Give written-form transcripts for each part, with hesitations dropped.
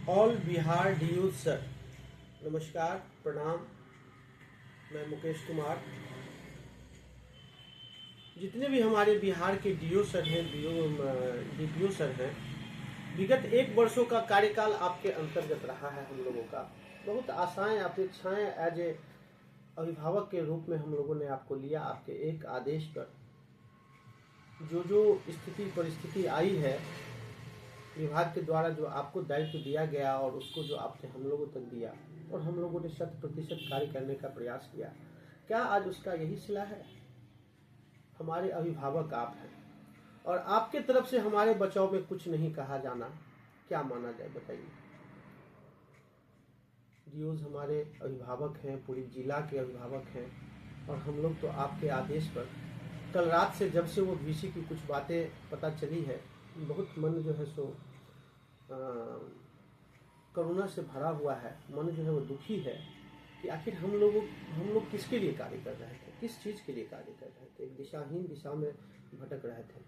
All Bihar DU sir, नमस्कार, प्रणाम। मैं मुकेश कुमार। जितने भी हमारे बिहार के डीओ सर हैं, डीपीओ सर हैं, विगत 1 वर्षों का कार्यकाल आपके अंतर्गत रहा है हम लोगों का। बहुत आशाएं, अपेक्षाएं एज ए अभिभावक के रूप में हम लोगों ने आपको लिया। आपके एक आदेश पर जो जो स्थिति परिस्थिति आई है, विभाग के द्वारा जो आपको दायित्व दिया गया और उसको जो आपने हम लोगों तक दिया और हम लोगों ने 100% कार्य करने का प्रयास किया। क्या आज उसका यही सिला है? हमारे अभिभावक आप हैं और आपके तरफ से हमारे बचाव में कुछ नहीं कहा जाना क्या माना जाए, बताइए। डीओज हमारे अभिभावक हैं, पूरी जिला के अभिभावक हैं और हम लोग तो आपके आदेश पर कल रात से जब से वो वीसी की कुछ बातें पता चली है, बहुत मन जो है सो करुणा से भरा हुआ है। मन जो है वो दुखी है कि आखिर हम लोग किसके लिए कार्य कर रहे थे, किस चीज़ के लिए कार्य कर रहे थे। एक दिशाहीन दिशा में भटक रहे थे।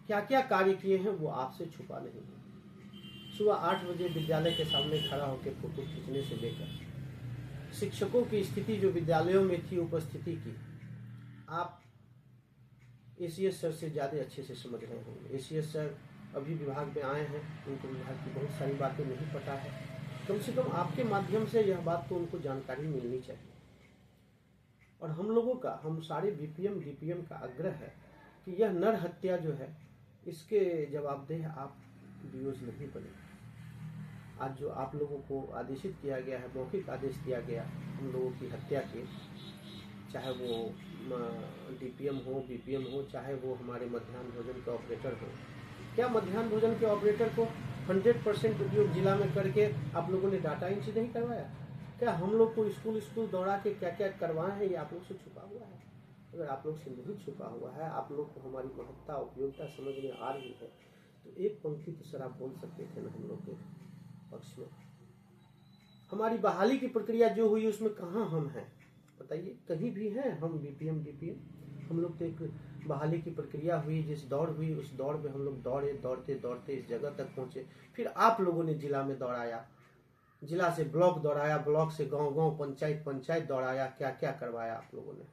क्या क्या कार्य किए हैं वो आपसे छुपा नहीं है। सुबह 8 बजे विद्यालय के सामने खड़ा होकर फोटो खींचने से लेकर शिक्षकों की स्थिति जो विद्यालयों में थी, उपस्थिति की, आप एसीएस सर से ज़्यादा अच्छे से समझ रहे होंगे। एसीएस सर अभी विभाग में आए हैं, उनको विभाग की बहुत सारी बातें नहीं पता है। कम से कम आपके माध्यम से यह बात तो उनको जानकारी मिलनी चाहिए। और हम लोगों का, हम सारे बीपीएम डीपीएम का आग्रह है कि यह नर हत्या जो है, इसके जवाबदेह आप डीओज नहीं बने। आज जो आप लोगों को आदेशित किया गया है, मौखिक आदेश दिया गया हम लोगों की हत्या के, चाहे वो डीपीएम हो, बीपीएम हो, चाहे वो हमारे मध्याह्न भोजन के ऑपरेटर हो। क्या मध्याह्न भोजन के ऑपरेटर को 100% उपयोग जिला में करके आप लोगों ने डाटा एंट्री नहीं करवाया? क्या हम लोग को स्कूल दौड़ा के क्या क्या करवाए हैं, ये आप लोग से छुपा हुआ है? अगर आप लोग से नहीं छुपा हुआ है, आप लोग को हमारी महत्ता उपयोगिता समझ में आ रही है, तो एक पंक्ति तो सर आप बोल सकते थे ना हम लोग के पक्ष में। हमारी बहाली की प्रक्रिया जो हुई उसमें कहाँ हम हैं, बताइए? कहीं भी हैं हम बीपीएम डीपीएम? हम लोग तो एक बहाली की प्रक्रिया हुई, जिस दौड़ हुई उस दौड़ में हम लोग दौड़ते दौड़ते इस जगह तक पहुंचे। फिर आप लोगों ने जिला में दौड़ाया, जिला से ब्लॉक दौड़ाया, ब्लॉक से गांव पंचायत दौड़ाया। क्या क्या करवाया आप लोगों ने?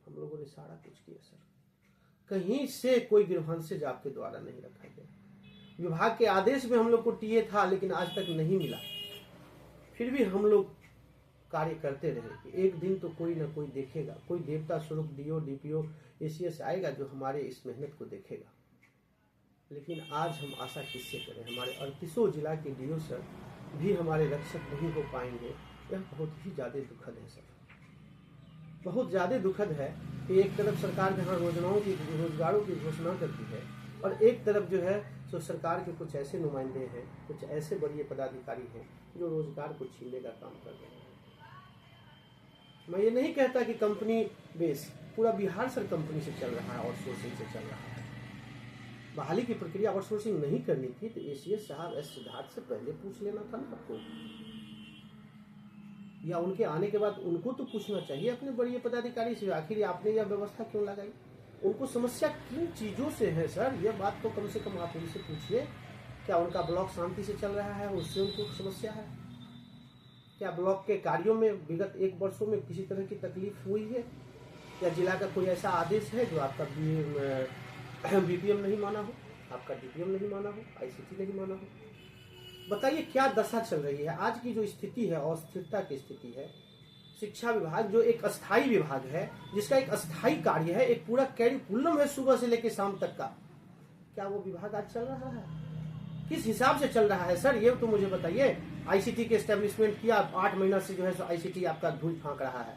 हम लोगों ने सारा कुछ किया सर। कहीं से कोई गिरभांशज आपके द्वारा नहीं रखा गया। विभाग के आदेश में हम लोग को टीए था, लेकिन आज तक नहीं मिला। फिर भी हम लोग कार्य करते रहे कि एक दिन तो कोई ना कोई देखेगा, कोई देवता स्वरूप डीओ डीपीओ एसीएस आएगा जो हमारे इस मेहनत को देखेगा। लेकिन आज हम आशा किससे करें? हमारे 38 जिला के डीओ सर भी हमारे रक्षक नहीं हो पाएंगे। यह बहुत ही ज़्यादा दुखद है सर, बहुत ज़्यादा दुखद है कि एक तरफ सरकार जहाँ रोजगारों की घोषणा करती है और एक तरफ जो है तो सरकार के कुछ ऐसे नुमाइंदे हैं, कुछ ऐसे बड़े पदाधिकारी हैं जो रोजगार को छीनने का काम कर रहे हैं। मैं ये नहीं कहता कि कंपनी बेस, पूरा बिहार सर कंपनी से चल रहा है, आउटसोर्सिंग से चल रहा है। बहाली की प्रक्रिया आउटसोर्सिंग नहीं करनी थी तो एसीएस साहब एस सिद्धार्थ से पहले पूछ लेना था ना आपको, या उनके आने के बाद उनको तो पूछना चाहिए अपने बड़े पदाधिकारी से, आखिर आपने यह व्यवस्था क्यों लगाई? उनको समस्या किन चीज़ों से है सर, यह बात तो कम से कम आप उनसे पूछिए। क्या उनका ब्लॉक शांति से चल रहा है, उससे उनको समस्या है? क्या ब्लॉक के कार्यों में विगत 1 वर्षों में किसी तरह की तकलीफ हुई है? या जिला का कोई ऐसा आदेश है जो आपका बीपीएम नहीं माना हो, आपका डीपीएम नहीं माना हो, आईसीटी नहीं माना हो? बताइए क्या दशा चल रही है आज की जो स्थिति है, अस्थिरता की स्थिति है। शिक्षा विभाग जो एक अस्थायी विभाग है, जिसका एक अस्थायी कार्य है, एक पूरा कैरिकुलम है सुबह से लेकर शाम तक का, क्या वो विभाग आज चल रहा है? किस हिसाब से चल रहा है सर, ये तो मुझे बताइए। आईसीटी के एस्टेब्लिशमेंट किया, 8 महीना से जो है सो आईसीटी आपका धूल फांक रहा है।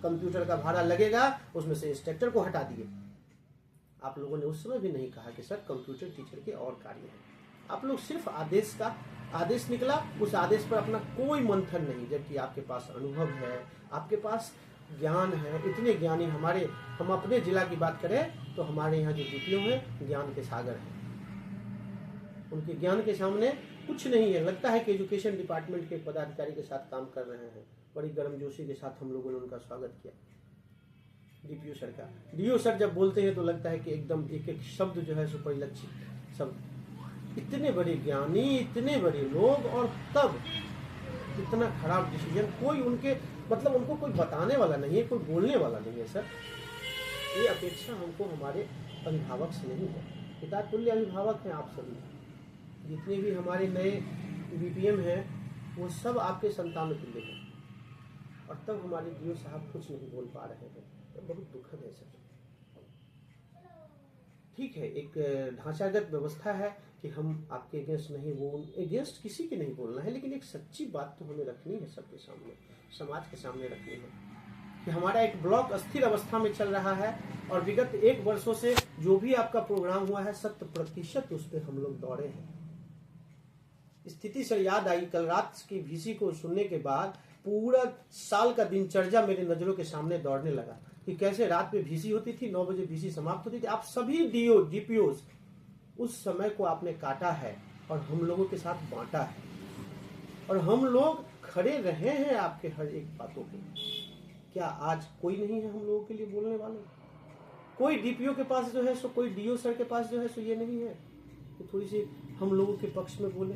कंप्यूटर का भाड़ा लगेगा, उसमें से इंस्ट्रक्टर को हटा दिए। आप लोगों ने उस समय भी नहीं कहा कि सर कंप्यूटर टीचर के और कार्य है। आप लोग सिर्फ आदेश निकला, उस आदेश पर अपना कोई मंथन नहीं, जबकि आपके पास अनुभव है, आपके पास ज्ञान है। इतने ज्ञानी हम अपने जिला की बात करें तो हमारे यहाँ जो डीपीओ है ज्ञान के सागर हैं। उनके ज्ञान के सामने कुछ नहीं है। लगता है कि एजुकेशन डिपार्टमेंट के पदाधिकारी के साथ काम कर रहे हैं। बड़ी गर्मजोशी के साथ हम लोगों ने उनका स्वागत किया। डीपीओ सर का, डीओ सर जब बोलते हैं तो लगता है कि एकदम एक एक शब्द जो है सो परिलक्षित शब्द। इतने बड़े ज्ञानी, इतने बड़े लोग, और तब इतना खराब डिसीजन। कोई उनके मतलब उनको कोई बताने वाला नहीं है, कोई बोलने वाला नहीं है सर। ये अपेक्षा हमको हमारे अभिभावक से नहीं है। पिता तुल्य अभिभावक हैं आप सभी। जितने भी हमारे नए बीपीएम हैं वो सब आपके संतान तुल्य हैं, और तब हमारे डीओ साहब कुछ नहीं बोल पा रहे हैं। तो बहुत दुखद है सर। ठीक है, एक ढांचागत व्यवस्था है कि हम आपके अगेंस्ट नहीं बोल, अगेंस्ट किसी के नहीं बोलना है, लेकिन एक सच्ची बात तो हमें रखनी है सबके सामने, समाज के सामने रखनी है कि हमारा एक ब्लॉक अस्थिर अवस्था में चल रहा है, और विगत 1 वर्षों से जो भी आपका प्रोग्राम हुआ है 100% उस पर हम लोग दौड़े हैं। स्थिति सर याद आई, कल रात की वीसी को सुनने के बाद पूरा साल का दिनचर्या मेरे नजरों के सामने दौड़ने लगा कि कैसे रात में वीसी होती थी, 9 बजे वीसी समाप्त होती थी। आप सभी डीओ डीपीओ उस समय को आपने काटा है और हम लोगों के साथ बांटा है, और हम लोग खड़े रहे हैं आपके हर एक बातों पे। क्या आज कोई नहीं है हम लोगों के लिए बोलने वाले? कोई डीपीओ के पास जो है सो, कोई डीओ सर के पास जो है सो ये नहीं है कि थोड़ी सी हम लोगों के पक्ष में बोले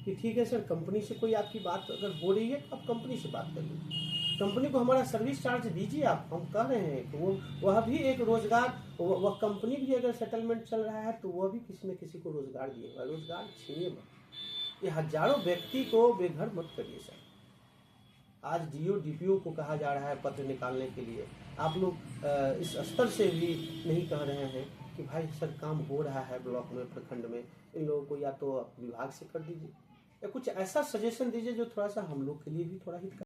कि ठीक है सर, कंपनी से कोई आपकी बात अगर हो रही है तो आप कंपनी से बात करिए, कंपनी को हमारा सर्विस चार्ज दीजिए आप। हम कह रहे हैं कि वो वह भी एक रोजगार, वह कंपनी भी अगर सेटलमेंट चल रहा है तो वह भी किसी न किसी को रोजगार दिएगा। रोजगार छीनिए मत, ये हजारों व्यक्ति को बेघर मत करिए सर। आज डीओ डीपीओ को कहा जा रहा है पत्र निकालने के लिए, आप लोग इस स्तर से भी नहीं कह रहे हैं कि भाई सर काम हो रहा है ब्लॉक में, प्रखंड में, इन लोगों को या तो विभाग से कर दीजिए या कुछ ऐसा सजेशन दीजिए जो थोड़ा सा हम लोग के लिए भी थोड़ा हित